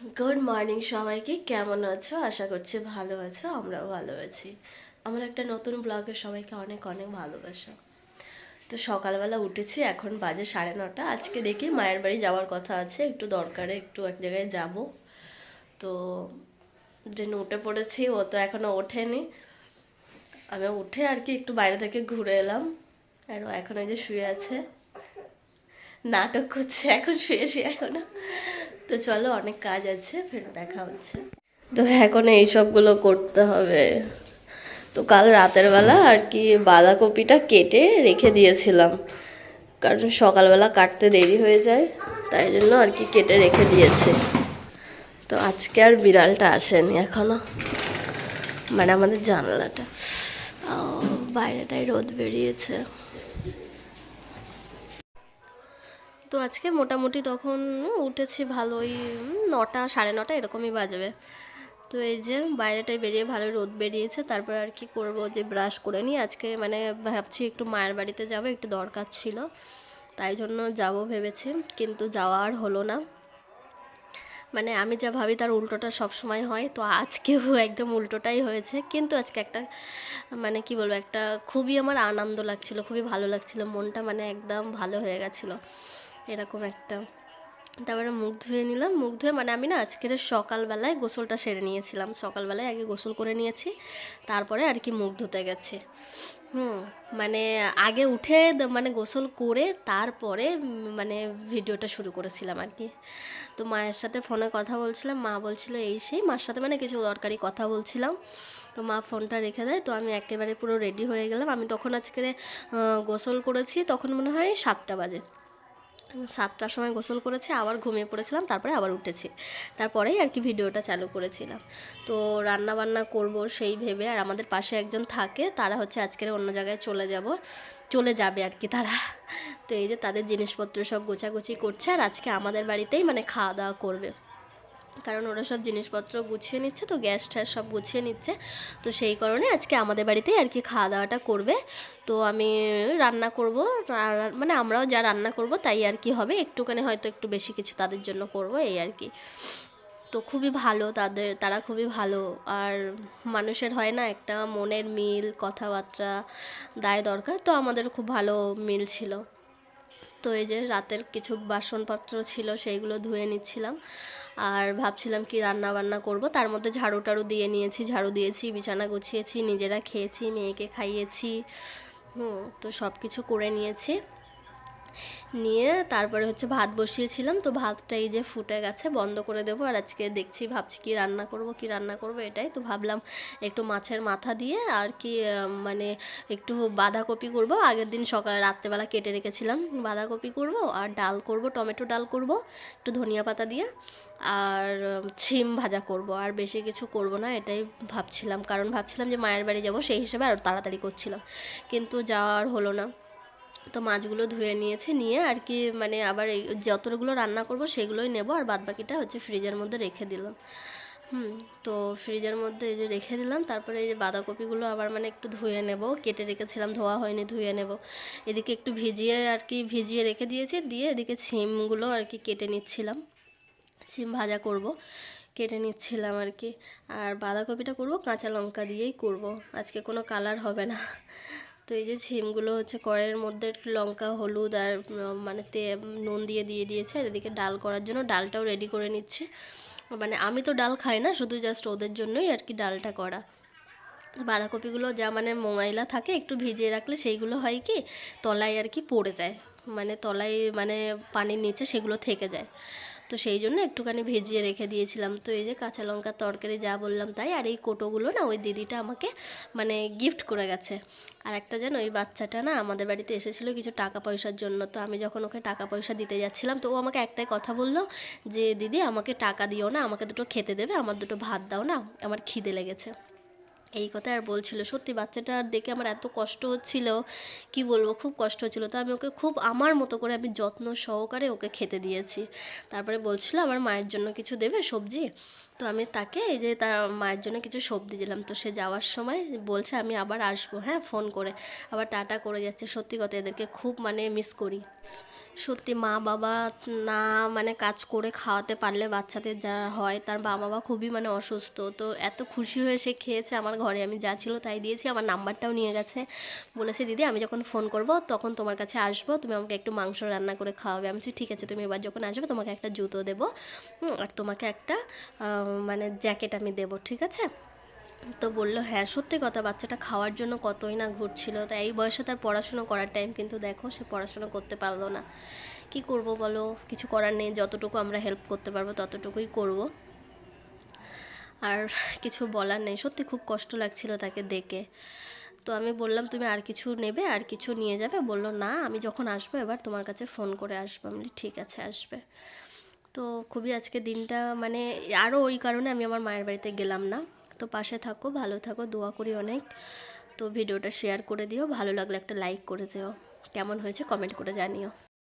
Good morning সবাইকে। কেমন আছো? আশা করছি ভালো আছো। আমরাও ভালো আছি। আমার একটা নতুন ব্লগে সবাইকে অনেক অনেক ভালোবাসা। তো সকালবেলা উঠেছি, এখন বাজে 9:30। আজকে দেখি মায়ের বাড়ি যাওয়ার কথা আছে, একটু দরকারে একটু এক জায়গায় যাব। তো ট্রেনে উঠে পড়েছি, ও তো এখনো ওঠেনি। আমি উঠে আর কি একটু বাইরে থেকে ঘুরে এলাম। আর ও এখন এই যে শুয়ে আছে, নাটক করছে এখন শুয়ে শুয়ে এখনো। তো চলো, অনেক কাজ আছে, ফের দেখা হচ্ছে। তো এখন এইসবগুলো করতে হবে। তো কাল রাতের বেলা আর কি বাঁধাকপিটা কেটে রেখে দিয়েছিলাম, কারণ সকালবেলা কাটতে দেরি হয়ে যায়, তাই জন্য আর কি কেটে রেখে দিয়েছি। তো আজকে আর বিড়ালটা আসেনি এখনো, মানে আমাদের জানালাটা বাইরেটাই রোদ বেরিয়েছে। তো আজকে মোটামুটি তখন উঠেছি ভালোই, 9টা 9:30 এরকমই বাজবে। তো এই যে বাইরেটায় বেরিয়ে ভালো রোদ বেরিয়েছে, তারপর আর কি করব, যে ব্রাশ করে নিই আজকে, মানে ভাবছি একটু মায়ের বাড়িতে যাব, একটু দরকার ছিল, তাই জন্য যাব ভেবেছি, কিন্তু যাওয়া আর হলো না। মানে আমি যা ভাবি তার উল্টোটা সব সময় হয়, তো আজকেও একদম উল্টোটাই হয়েছে। কিন্তু আজকে একটা মানে কি বলবো, একটা খুবই আমার আনন্দ লাগছিল, খুবই ভালো লাগছিল, মনটা মানে একদম ভালো হয়ে গেছিলো, এরকম একটা। তারপরে মুখ ধুয়ে নিলাম, মুখ ধুয়ে মানে আমি না আজকের সকালবেলায় গোসলটা সেরে নিয়েছিলাম, সকালবেলায় আগে গোসল করে নিয়েছি, তারপরে আর কি মুখ ধুতে গেছি। মানে আগে উঠে মানে গোসল করে তারপরে মানে ভিডিওটা শুরু করেছিলাম আর কি। তো মায়ের সাথে ফোনে কথা বলছিলাম, মা বলছিল এই সেই, মার সাথে মানে কিছু দরকারি কথা বলছিলাম। তো মা ফোনটা রেখে দেয়, তো আমি একেবারে পুরো রেডি হয়ে গেলাম। আমি তখন আজকে গোসল করেছি, তখন মনে হয় 7টা বাজে, 7টার সময় গোসল করেছি, আবার ঘুমিয়ে পড়েছিলাম, তারপরে আবার উঠেছি, তারপরেই আর কি ভিডিওটা চালু করেছিলাম। তো রান্না বান্না করব সেই ভেবে, আর আমাদের পাশে একজন থাকে, তারা হচ্ছে আজকের অন্য জায়গায় চলে যাবে আর কি তারা। তো এই যে তাদের জিনিসপত্র সব গোছাগুছি করছে, আর আজকে আমাদের বাড়িতেই মানে খাওয়া দাওয়া করবে, কারণ ওরা সব জিনিসপত্র গুছিয়ে নিচ্ছে, তো গ্যাস ট্যাস সব গুছিয়ে নিচ্ছে। তো সেই কারণে আজকে আমাদের বাড়িতেই আর কি খাওয়া দাওয়াটা করবে। তো আমি রান্না করব, আর মানে আমরাও যা রান্না করব তাই আর কি হবে, একটুখানি হয়তো একটু বেশি কিছু তাদের জন্য করব, এই আর কি। তো খুবই ভালো, তারা খুবই ভালো। আর মানুষের হয় না একটা মনের মিল, কথাবার্তা দায় দরকার, তো আমাদের খুব ভালো মিল ছিল। তো এই যে রাতের কিছু বাসনপত্র ছিল, সেইগুলো ধুয়ে নিচ্ছিলাম, আর ভাবছিলাম কি রান্না বান্না করব। তার মধ্যে ঝাড়ু টাড়ু দিয়ে নিয়েছি, ঝাড়ু দিয়েছি, বিছানা গুছিয়েছি, নিজেরা খেয়েছি, মেয়েকে খাইয়েছি। তো সব কিছু করে নিয়েছি, নিয়ে তারপরে হচ্ছে ভাত বসিয়েছিলাম। তো ভাতটা এই যে ফুটে গেছে, বন্ধ করে দেবো। আর আজকে দেখছি, ভাবছি কি রান্না করব এটাই। তো ভাবলাম একটু মাছের মাথা দিয়ে আর কি মানে একটু বাঁধাকপি করব, আগের দিন রাত্রেবেলা কেটে রেখেছিলাম, বাঁধাকপি করব, আর ডাল করব, টমেটো ডাল করব একটু ধনিয়া পাতা দিয়ে, আর ছিম ভাজা করব, আর বেশি কিছু করব না, এটাই ভাবছিলাম। কারণ ভাবছিলাম যে মায়ের বাড়ি যাব, সেই হিসেবে আর তাড়াতাড়ি করছিলাম, কিন্তু যাওয়ার হলো না। তো মাছগুলো ধুয়ে নিয়েছি, নিয়ে আর কি মানে আবার এই যতগুলো রান্না করব সেগুলোই নেব, আর বাদবাকিটা হচ্ছে ফ্রিজের মধ্যে রেখে দিলাম। তো ফ্রিজের মধ্যে এই যে রেখে দিলাম। তারপরে এই যে বাঁধাকপিগুলো আবার মানে একটু ধুয়ে নেব, কেটে রেখেছিলাম, ধোয়া হয়নি, ধুয়ে নেব। এদিকে একটু ভিজিয়ে রেখে দিয়েছি, দিয়ে এদিকে সিমগুলো আর কি কেটে নিচ্ছিলাম, সিম ভাজা করব, কেটে নিচ্ছিলাম আর কি। আর বাঁধাকপিটা করব কাঁচা লঙ্কা দিয়েই করব, আজকে কোনো কালার হবে না। তো এই যে সিমগুলো হচ্ছে কড়াইয়ের মধ্যে লঙ্কা, হলুদ আর মানে নুন দিয়ে দিয়েছে। আর এদিকে ডাল করার জন্য ডালটাও রেডি করে নিচ্ছি। মানে আমি তো ডাল খাই না, শুধু জাস্ট ওদের জন্যই আর কি ডালটা করা। বাঁধাকপিগুলো যা মানে ময়লা থাকে একটু ভিজিয়ে রাখলে সেইগুলো হয় কি তলায় আর কি পড়ে যায়, মানে তলায় মানে পানির নিচে সেগুলো থেকে যায়। তো সেই জন্য একটুখানি ভিজিয়ে রেখে দিয়েছিলাম। তো এই যে কাঁচা লঙ্কার তরকারি যা বললাম তাই। আর এই কোটোগুলো না ওই দিদিটা আমাকে মানে গিফট করে গেছে। আর একটা যেন ওই বাচ্চাটা না আমাদের বাড়িতে এসেছিলো কিছু টাকা পয়সার জন্য। তো আমি যখন ওকে টাকা পয়সা দিতে যাচ্ছিলাম, তো ও আমাকে একটাই কথা বললো যে দিদি আমাকে টাকা দিও না, আমাকে দুটো খেতে দেবে, আমার দুটো ভাত দাও না, আমার খিদে লেগেছে, এই কথা আর বলছিল। সত্যি বাচ্চাটা দেখে আমার এত কষ্ট হচ্ছিল, কি বলবো, খুব কষ্ট হচ্ছিল। তো আমি ওকে খুব আমার মতো করে আমি যত্ন সহকারে ওকে খেতে দিয়েছি। তারপরে বলছিল আমার মায়ের জন্য কিছু দেবে সবজি। তো আমি তাকে এই যে তার মায়ের জন্য কিছু সবজি দিলাম। তো সে যাওয়ার সময় বলছে আমি আবার আসবো, হ্যাঁ, ফোন করে আবার টাটা করে যাচ্ছে। সত্যি কথা, এদেরকে খুব মানে মিস করি। সত্যি মা বাবা না মানে কাজ করে খাওয়াতে পারলে বাচ্চাদের যা হয়, তার বাবা খুবই মানে অসুস্থ, তো এত খুশি হয়ে সে খেয়েছে আমার ঘরে, আমি যা ছিল তাই দিয়েছি, আমার নাম্বারটাও নিয়ে গেছে, বলেছে দিদি আমি যখন ফোন করব তখন তোমার কাছে আসবো, তুমি আমাকে একটু মাংস রান্না করে খাওয়াবে। আমি বলছি ঠিক আছে, তুমি এবার যখন আসবে তোমাকে একটা জুতো দেবো, আর তোমাকে একটা মানে জ্যাকেট আমি দেবো, ঠিক আছে? তো বললো হ্যাঁ। সত্যি কথা, বাচ্চাটা খাওয়ার জন্য কতই না ঘুরছিল, তাই এই বয়সে তার পড়াশুনো করার টাইম, কিন্তু দেখো সে পড়াশুনো করতে পারলো না। কি করব বলো, কিছু করার নেই, যতটুকু আমরা হেল্প করতে পারবো ততটুকুই করব, আর কিছু বলার নেই। সত্যি খুব কষ্ট লাগছিল তাকে দেখে। তো আমি বললাম তুমি আর কিছু নেবে, আর কিছু নিয়ে যাবে? বললো না, আমি যখন আসবো এবার তোমার কাছে ফোন করে আসবো। আমি বলি ঠিক আছে, আসবে। তো খুবই আজকে দিনটা মানে, আরও ওই কারণে আমি আমার মায়ের বাড়িতে গেলাম না। তো পাশে থাকো, ভালো থাকো, দোয়া করি অনেক। তো ভিডিওটা শেয়ার করে দিও, ভালো লাগলে একটা লাইক করে যেও, কেমন হয়েছে কমেন্ট করে জানিও।